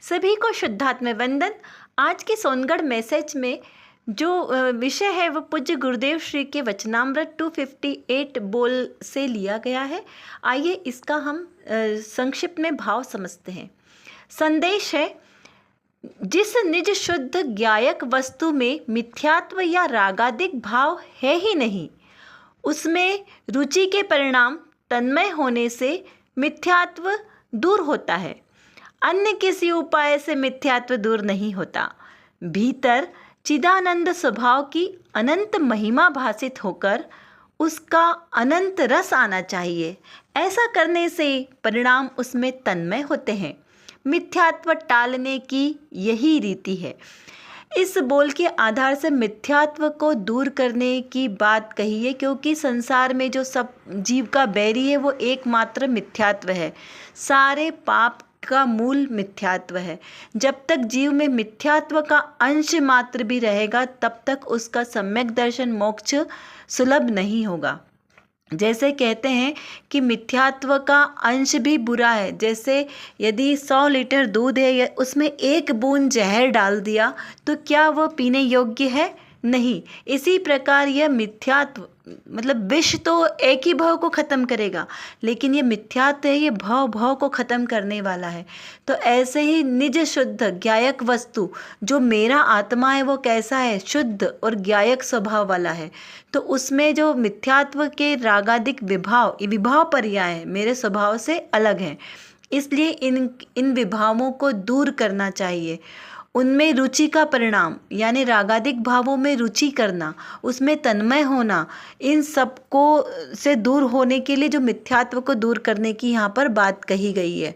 सभी को शुद्धात्म वंदन। आज के सोनगढ़ मैसेज में जो विषय है वो पूज्य गुरुदेव श्री के वचनामृत 258 बोल से लिया गया है। आइए इसका हम संक्षिप्त में भाव समझते हैं। संदेश है, जिस निज शुद्ध ज्ञायक वस्तु में मिथ्यात्व या रागादिक भाव है ही नहीं, उसमें रुचि के परिणाम तन्मय होने से मिथ्यात्व दूर होता है। अन्य किसी उपाय से मिथ्यात्व दूर नहीं होता। भीतर चिदानंद स्वभाव की अनंत महिमा भासित होकर उसका अनंत रस आना चाहिए। ऐसा करने से परिणाम उसमें तन्मय होते हैं। मिथ्यात्व टालने की यही रीति है। इस बोल के आधार से मिथ्यात्व को दूर करने की बात कही है, क्योंकि संसार में जो सब जीव का बैरी है वो एकमात्र मिथ्यात्व है। सारे पाप का मूल मिथ्यात्व है। जब तक जीव में मिथ्यात्व का अंश मात्र भी रहेगा तब तक उसका सम्यक दर्शन मोक्ष सुलभ नहीं होगा। जैसे कहते हैं कि मिथ्यात्व का अंश भी बुरा है। जैसे यदि 100 लीटर दूध है, उसमें एक बूंद जहर डाल दिया तो क्या वह पीने योग्य है? नहीं। इसी प्रकार यह मिथ्यात्व मतलब विष तो एक ही भव को ख़त्म करेगा, लेकिन ये मिथ्यात्व है, ये भव को ख़त्म करने वाला है। तो ऐसे ही निज शुद्ध ज्ञायक वस्तु जो मेरा आत्मा है वो कैसा है? शुद्ध और ज्ञायक स्वभाव वाला है। तो उसमें जो मिथ्यात्व के रागादिक विभाव, ये विभाव पर्याय है, मेरे स्वभाव से अलग हैं। इसलिए इन विभावों को दूर करना चाहिए। उनमें रुचि का परिणाम यानी रागादिक भावों में रुचि करना, उसमें तन्मय होना, इन सबको से दूर होने के लिए जो मिथ्यात्व को दूर करने की यहाँ पर बात कही गई है।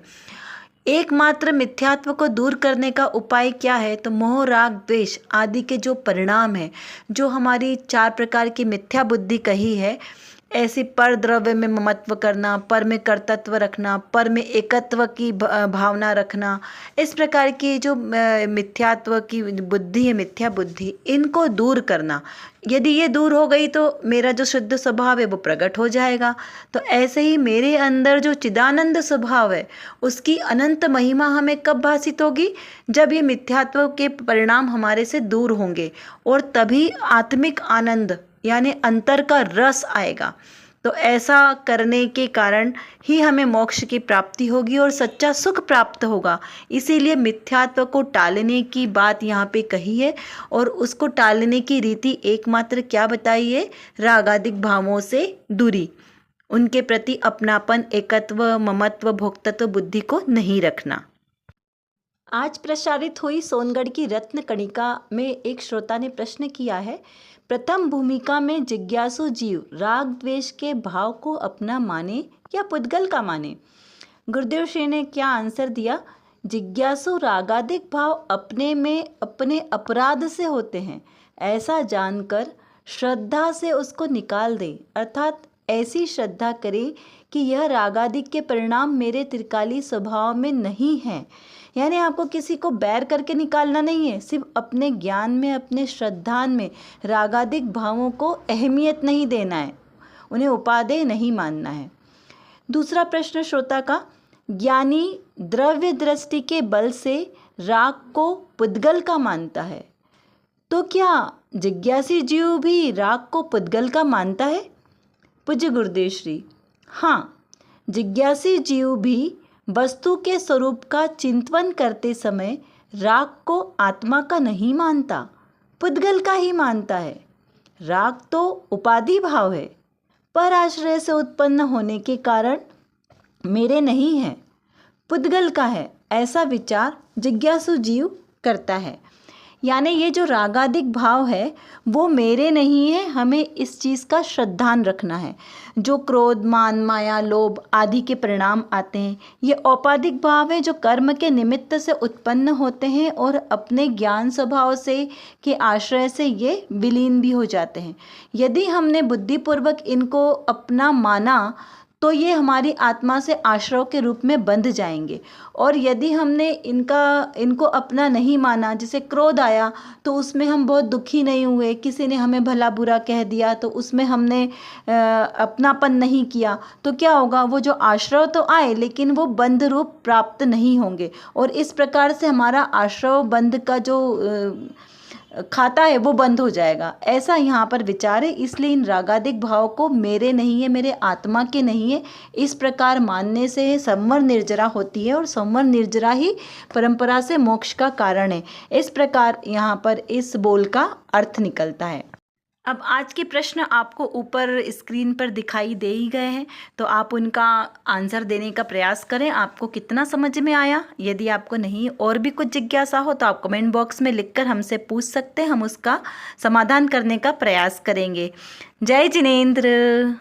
एकमात्र मिथ्यात्व को दूर करने का उपाय क्या है? तो मोह, राग, द्वेष आदि के जो परिणाम है, जो हमारी 4 प्रकार की मिथ्या बुद्धि कही है, ऐसी पर द्रव्य में ममत्व करना, पर में कर्तत्व रखना, पर में एकत्व की भावना रखना, इस प्रकार की जो मिथ्यात्व की बुद्धि है, मिथ्या बुद्धि, इनको दूर करना। यदि ये दूर हो गई तो मेरा जो शुद्ध स्वभाव है वो प्रकट हो जाएगा। तो ऐसे ही मेरे अंदर जो चिदानंद स्वभाव है उसकी अनंत महिमा हमें कब भासित होगी? जब ये मिथ्यात्व के परिणाम हमारे से दूर होंगे, और तभी आत्मिक आनंद यानी अंतर का रस आएगा। तो ऐसा करने के कारण ही हमें मोक्ष की प्राप्ति होगी और सच्चा सुख प्राप्त होगा। इसीलिए मिथ्यात्व को टालने की बात यहाँ पे कही है, और उसको टालने की रीति एकमात्र क्या बताई है? रागादिक भावों से दूरी, उनके प्रति अपनापन, एकत्व, ममत्व, भोक्तत्व बुद्धि को नहीं रखना। आज प्रसारित हुई सोनगढ़ की रत्न कणिका में एक श्रोता ने प्रश्न किया है, प्रथम भूमिका में जिज्ञासु जीव राग द्वेष के भाव को अपना माने या पुद्गल का माने? गुरुदेव श्री ने क्या आंसर दिया? जिज्ञासु रागादिक भाव अपने में अपने अपराध से होते हैं, ऐसा जानकर श्रद्धा से उसको निकाल दे। अर्थात ऐसी श्रद्धा करे कि यह रागादिक के परिणाम मेरे त्रिकाली स्वभाव में नहीं है। यानी आपको किसी को बैर करके निकालना नहीं है, सिर्फ अपने ज्ञान में, अपने श्रद्धान में रागादिक भावों को अहमियत नहीं देना है, उन्हें उपादेय नहीं मानना है। दूसरा प्रश्न श्रोता का, ज्ञानी द्रव्य दृष्टि के बल से राग को पुद्गल का मानता है, तो क्या जिज्ञासी जीव भी राग को पुद्गल का मानता है? पूज्य गुरुदेव श्री, हाँ, जिज्ञासी जीव भी वस्तु के स्वरूप का चिंतन करते समय राग को आत्मा का नहीं मानता, पुद्गल का ही मानता है। राग तो उपाधि भाव है, पर आश्रय से उत्पन्न होने के कारण मेरे नहीं है, पुद्गल का है, ऐसा विचार जिज्ञासु जीव करता है। यानी ये जो रागादिक भाव है वो मेरे नहीं है, हमें इस चीज़ का श्रद्धान रखना है। जो क्रोध, मान, माया, लोभ आदि के परिणाम आते हैं, ये औपाधिक भाव है जो कर्म के निमित्त से उत्पन्न होते हैं और अपने ज्ञान स्वभाव से के आश्रय से ये विलीन भी हो जाते हैं। यदि हमने बुद्धिपूर्वक इनको अपना माना तो ये हमारी आत्मा से आश्रव के रूप में बंध जाएंगे। और यदि हमने इनको अपना नहीं माना, जैसे क्रोध आया तो उसमें हम बहुत दुखी नहीं हुए, किसी ने हमें भला बुरा कह दिया तो उसमें हमने अपनापन नहीं किया, तो क्या होगा, वो जो आश्रव तो आए लेकिन वो बंध रूप प्राप्त नहीं होंगे। और इस प्रकार से हमारा आश्रव बंध का जो खाता है वो बंद हो जाएगा, ऐसा यहाँ पर विचार है। इसलिए इन रागादिक भाव को मेरे नहीं है, मेरे आत्मा के नहीं है, इस प्रकार मानने से संवर निर्जरा होती है और संवर निर्जरा ही परंपरा से मोक्ष का कारण है। इस प्रकार यहाँ पर इस बोल का अर्थ निकलता है। अब आज के प्रश्न आपको ऊपर स्क्रीन पर दिखाई दे ही गए हैं, तो आप उनका आंसर देने का प्रयास करें। आपको कितना समझ में आया? यदि आपको नहीं और भी कुछ जिज्ञासा हो तो आप कमेंट बॉक्स में लिखकर हमसे पूछ सकते हैं, हम उसका समाधान करने का प्रयास करेंगे। जय जिनेंद्र।